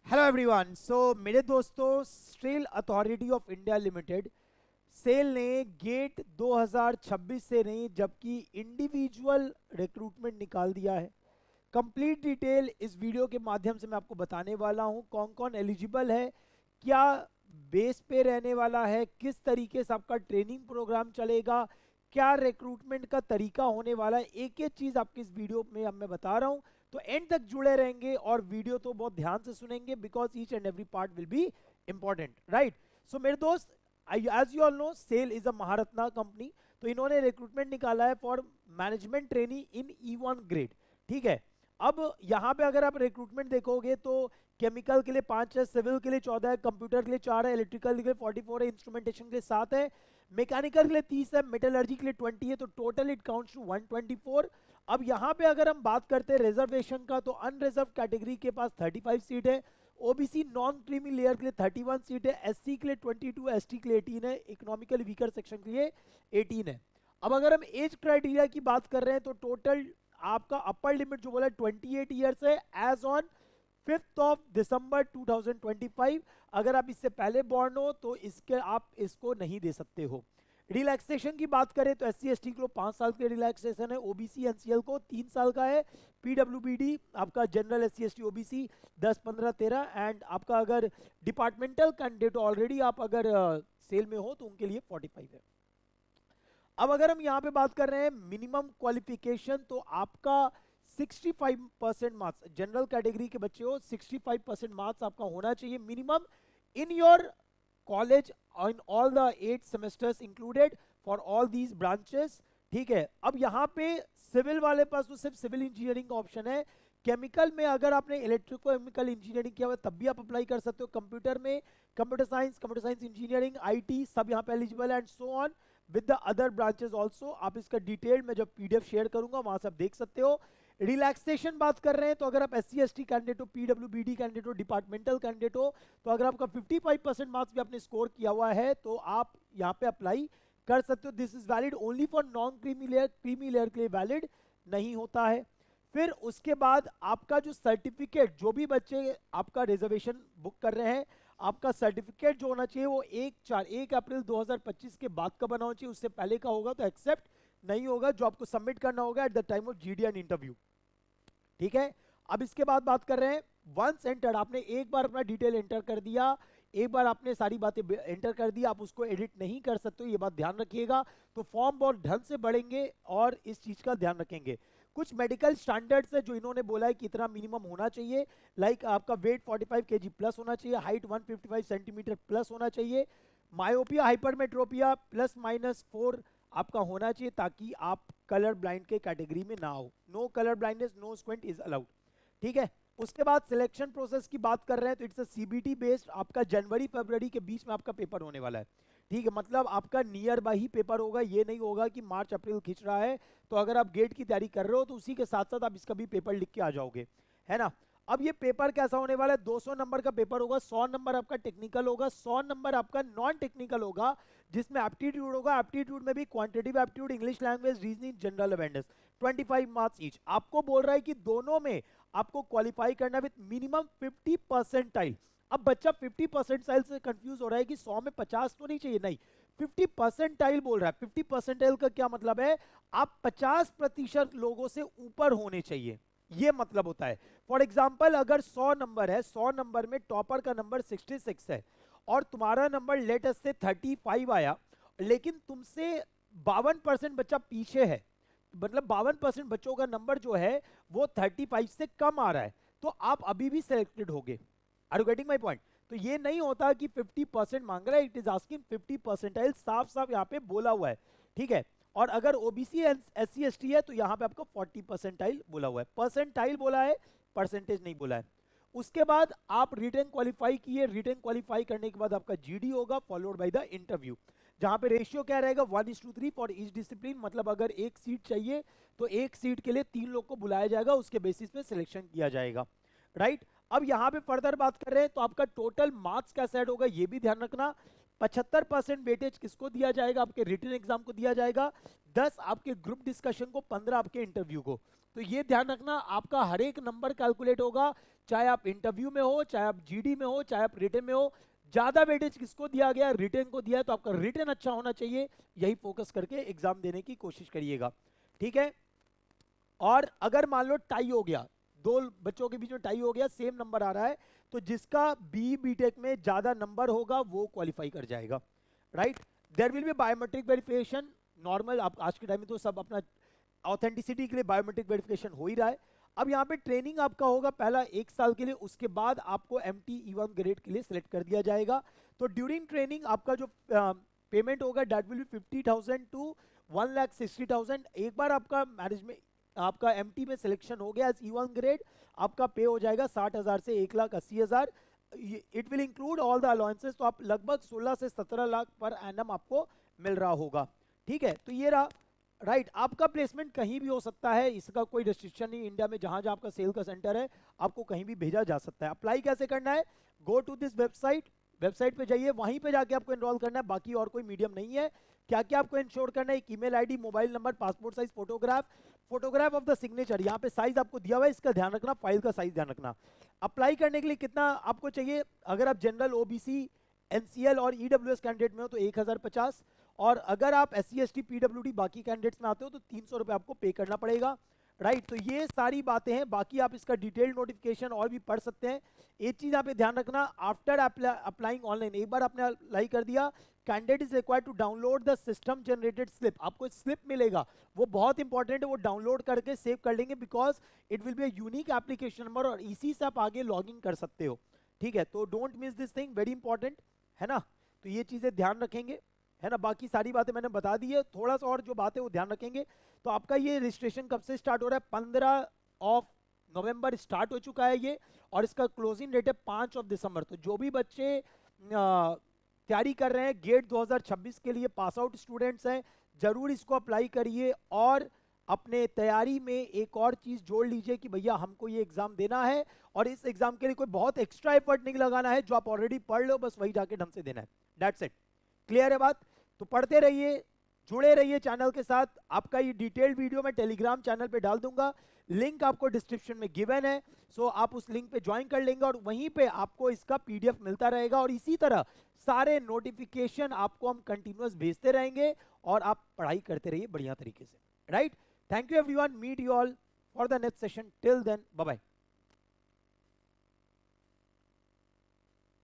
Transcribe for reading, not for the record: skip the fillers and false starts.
Hello everyone. मेरे दोस्तों, steel authority of India limited SAIL ने गेट 2026 से नहीं जबकि इंडिविजुअल रिक्रूटमेंट निकाल दिया है। कंप्लीट डिटेल इस वीडियो के माध्यम से मैं आपको बताने वाला हूं। कौन कौन एलिजिबल है, क्या बेस पे रहने वाला है, किस तरीके से आपका ट्रेनिंग प्रोग्राम चलेगा, क्या रिक्रूटमेंट का तरीका होने वाला है, एक एक चीज आपकी इस वीडियो में अब मैं बता रहा हूं। तो एंड तक जुड़े रहेंगे और वीडियो तो बहुत ध्यान से सुनेंगे because each and every part will be important, right. So मेरे दोस्त, as you all know, SAIL is a Maharatna company. तो इन्होंने रिक्रूटमेंट निकाला है for management trainee in E1 grade. ठीक है। अब यहाँ पे अगर आप रिक्रूटमेंट देखोगे तो केमिकल के लिए 5 है, सिविल के लिए 14 है, कंप्यूटर के लिए 4 है, इलेक्ट्रिकल के लिए 44 है, इंस्ट्रूमेंटेशन के लिए 7 है, मैकेनिकल के लिए 30 है, मेटलर्जी के लिए 20 है। तो टोटल इट काउंट्स टू 124। अब यहाँ पे अगर हम बात करते हैं रिजर्वेशन का, तो अनरिजर्व कैटेगरी के पास 35 सीट है, ओबीसी नॉन क्रीमी लेयर के लिए 31 सीट है, एससी के लिए 22, एसटी के लिए 18 है, इकोनॉमिकली वीकर सेक्शन के लिए 18 है। अब अगर हम एज क्राइटेरिया की बात कर रहे हैं तो टोटल आपका अपर लिमिट जो बोला 28 ईयर्स है as on 5th of December 2025। अगर आप इससे पहले बॉर्न हो तो इसके आप इसको नहीं दे सकते हो। रिलैक्सेशन की बात करें तो एससी एसटी को 5 साल के रिलैक्सेशन है, ओबीसी एनसीएल को 3 साल का है, पीडब्ल्यूबीडी आपका general SC ST OBC 10 15 13, and आपका अगर डिपार्टमेंटल कैंडिडेट ऑलरेडी आप अगर सेल में हो तो उनके लिए 45 है। अब अगर हम यहाँ पे बात कर रहे हैं मिनिमम क्वालिफिकेशन, तो आपका 65% मार्क्स, जनरल कैटेगरी के बच्चे हो 65% मार्क्स आपका होना चाहिए minimum in your college in all the 8 semesters included for all these branches. ठीक है। अब यहाँ पे सिविल वाले पास तो सिर्फ सिविल इंजीनियरिंग का ऑप्शन है। केमिकल में अगर आपने इलेक्ट्रिकल इंजीनियरिंग किया हुआ तब भी आप अप्लाई कर सकते हो। कंप्यूटर में कंप्यूटर साइंस इंजीनियरिंग, आईटी सब यहाँ पे एलिजिबल है, and so on with the other branches also. आप इसका डिटेल में जब पीडीएफ शेयर करूंगा वहां से आप देख सकते हो। रिलैक्सेशन बात कर रहे हैं तो अगर आप एससी एसटी कैंडिडेट हो, पीडब्ल्यूबीडी कैंडिडेट हो, डिपार्टमेंटल कैंडिडेट हो, तो अगर आपका 55% मार्क्स भी आपने स्कोर किया हुआ है तो आप यहाँ पे अप्लाई कर सकते हो। This is valid only for non creamy layer, creamy layer के लिए वैलिड नहीं होता है। फिर उसके बाद आपका जो सर्टिफिकेट, जो भी बच्चे आपका रिजर्वेशन बुक कर रहे हैं, आपका सर्टिफिकेट जो होना चाहिए वो 1 अप्रैल 2025 के बाद का बना होना चाहिए। उससे पहले का होगा तो एक्सेप्ट नहीं होगा, जो आपको सबमिट करना होगा at the time of GDN interview. ठीक है। अब इसके बाद बात कर रहे हैं वंस एंटर्ड, आपने एक बार अपना डिटेल एंटर कर दिया, एक बार आपने सारी बातें एंटर कर दी, आप उसको एडिट नहीं कर सकते हो, ये बात ध्यान रखिएगा। तो फॉर्म बहुत ढंग से बढ़ेंगे और इस चीज का ध्यान रखेंगे। कुछ मेडिकल स्टैंडर्ड्स है जो इन्होंने बोला है कि इतना मिनिमम होना चाहिए, लाइक आपका वेट 45 केजी प्लस होना चाहिए, हाइट 155 सेंटीमीटर प्लस होना चाहिए, मायोपिया हाइपरमेट्रोपिया +- 4 आपका होना चाहिए ताकि आप कलर ब्लाइंड के कैटेगरी में ना हो। No colour blindness, no squint is allowed. ठीक है। उसके बाद सिलेक्शन प्रोसेस की बात कर रहे हैं तो इट्स अ सीबीटी बेस्ड, आपका जनवरी फरवरी के बीच में आपका पेपर होने वाला है। ठीक है। मतलब आपका नियर बाय ही पेपर होगा, ये नहीं होगा कि मार्च अप्रैल खींच रहा है तो अगर आप गेट की तैयारी कर रहे हो तो उसी के साथ साथ आप इसका भी पेपर लिख के आ जाओगे, है ना। अब ये पेपर कैसा होने वाला है, 200 नंबर का पेपर होगा, 100 नंबर आपका टेक्निकल होगा, 100 नंबर आपका नॉन टेक्निकल होगा, जिसमें एप्टीट्यूड होगा। एप्टीट्यूड में भी quantitative aptitude, English language, reasoning, general awareness, 25 marks each. आपको बोल रहा है कि दोनों में आपको क्वालिफाई करना विद मिनिमम 50 परसेंटाइल। अब बच्चा 50 परसेंटाइल से कंफ्यूज हो रहा है कि 100 में 50 तो नहीं चाहिए, नहीं, 50 परसेंटाइल बोल रहा है। 50 परसेंटाइल का क्या मतलब है, आप 50% लोगों से ऊपर होने चाहिए, ये मतलब होता है। फॉर एग्जाम्पल अगर 100 नंबर है, 100 नंबर में टॉपर का नंबर 66 है और तुम्हारा नंबर लेटेस्ट से 35 आया, लेकिन तुमसे 52% बच्चा पीछे है, मतलब 52% बच्चों का नंबर जो है वो 35 से कम आ रहा है, तो आप अभी भी सिलेक्टेड होगे। Are you getting my point. तो ये नहीं होता कि 50% मांग रहा है, इट इज आस्किंग 50 परसेंटाइल, साफ साफ यहाँ पे बोला हुआ है। ठीक है। और अगर ओबीसी एससी एसटी है तो यहाँ पे आपको 40 परसेंटाइल बोला हुआ है, परसेंटाइल बोला है, परसेंटेज नहीं बोला है। उसके बाद आप रिटन क्वालिफाई किए, रिटन क्वालिफाई करने के बाद आपका जीडी होगा फॉलोड बाय द इंटरव्यू, जहां पे रेशियो क्या रहेगा 1:3 फॉर ईच डिसिप्लिन। मतलब अगर एक सीट चाहिए तो एक सीट के लिए 3 लोग को बुलाया जाएगा, उसके बेसिस पे सिलेक्शन किया जाएगा, राइट। अब यहां पे फर्दर बात कर रहे हैं तो आपका टोटल मार्क्स कैसा ऐड होगा ये भी ध्यान रखना। 75% वेटेज किसको दिया जाएगा? आपके रिटन एग्जाम को दिया जाएगा, 10 आपके ग्रुप डिस्कशन को, 15 आपके इंटरव्यू को। तो ये ध्यान रखना, आपका हर एक नंबर कैलकुलेट होगा, चाहे आप इंटरव्यू में हो, चाहे आप जीडी में हो, चाहे आप रिटन में हो। ज्यादा वेटेज किसको दिया गया? रिटन को दिया है, तो आपका रिटन अच्छा होना चाहिए, यही फोकस करके एग्जाम देने की कोशिश करिएगा, ठीक है। और अगर मान लो टाई हो गया, दो बच्चों के बीच में टाई हो गया, सेम नंबर आ रहा है, तो जिसका बीटेक में ज्यादा नंबर होगा वो क्वालिफाई कर जाएगा, right. There will be biometric verification, normal, आप आज के टाइम में तो सब अपना ऑथेंटिसिटी के लिए बायोमेट्रिक वेरिफिकेशन हो ही रहा है। अब यहाँ पे ट्रेनिंग आपका होगा पहला 1 साल के लिए, उसके बाद आपको MT E1 ग्रेड के लिए सिलेक्ट कर दिया जाएगा। तो ड्यूरिंग ट्रेनिंग आपका जो पेमेंट होगा डेट विल बी 50,000 टू 1,60,000। एक बार आपका मैरिज में आपका MT में सिलेक्शन हो गया एज E1 ग्रेड, आपका पे हो जाएगा 60,000 से 1,80,000। It will include all the allowances, तो आप लगभग 16 से 17 लाख पर एनम आपको मिल रहा होगा, ठीक है। तो ये रहा, राइट। आपका प्लेसमेंट कहीं भी हो सकता है, इसका कोई रिस्ट्रिक्शन नहीं। इंडिया में जहां जहां आपका सेल का सेंटर है, आपको कहीं भी भेजा जा सकता है। अप्लाई कैसे करना है? गो टू दिस वेबसाइट पे जाइए, वहीं पे जाके आपको एनरोल करना है, बाकी और कोई मीडियम नहीं है। क्या क्या आपको इंश्योर करना है? एक email ID, mobile number, passport size photograph of the signature, यहाँ पे साइज आपको दिया हुआ है, इसका ध्यान रखना, फाइल का साइज ध्यान रखना। अप्लाई करने के लिए कितना आपको चाहिए? अगर आप जनरल, OBC, NCL और EWS कैंडिडेट में हो तो 1050, और अगर आप SC ST PWD बाकी कैंडिडेट्स में आते हो तो 300 रुपये आपको पे करना पड़ेगा, राइट। तो ये सारी बातें हैं, बाकी आप इसका डिटेल्ड नोटिफिकेशन और भी पढ़ सकते हैं। एक चीज यहाँ पे ध्यान रखना, आफ्टर अप्लाइंग ऑनलाइन, एक बार आपने अप्लाई कर दिया, candidate is required to download the system generated slip. आपको स्लिप मिलेगा, वो बहुत इंपॉर्टेंट है, वो डाउनलोड करके सेव कर लेंगे, because it will be a unique application number, और इसी से आप आगे लॉग इन कर सकते हो, ठीक है। तो don't miss this thing, very important है ना। तो ये चीजें ध्यान रखेंगे, है ना। बाकी सारी बातें मैंने बता दी है, थोड़ा सा और जो बातें वो ध्यान रखेंगे। तो आपका ये रजिस्ट्रेशन कब से स्टार्ट हो रहा है? 15 नवंबर स्टार्ट हो चुका है ये, और इसका क्लोजिंग डेट है 5 दिसंबर। तो जो भी बच्चे तैयारी कर रहे हैं गेट 2026 के लिए, पास आउट स्टूडेंट्स हैं, जरूर इसको अप्लाई करिए। और अपने तैयारी में एक और चीज जोड़ लीजिए कि भैया हमको ये एग्जाम देना है, और इस एग्जाम के लिए कोई बहुत एक्स्ट्रा एफर्ट नहीं लगाना है, जो आप ऑलरेडी पढ़ लो बस वही जाके ढंग से देना है, दैट्स इट। क्लियर है बात? तो पढ़ते रहिए, जुड़े रहिए चैनल के साथ। आपका ये डिटेल्ड वीडियो मैं टेलीग्राम चैनल पे डाल दूंगा, लिंक आपको डिस्क्रिप्शन में गिवन है, सो आप उस लिंक पे ज्वाइन कर लेंगे, और वहीं पे आपको इसका PDF मिलता रहेगा। और इसी तरह सारे नोटिफिकेशन आपको हम कंटिन्यूअस भेजते रहेंगे, और आप पढ़ाई करते रहिए बढ़िया तरीके से, right. Thank you everyone, meet you all for the next session, till then bye bye.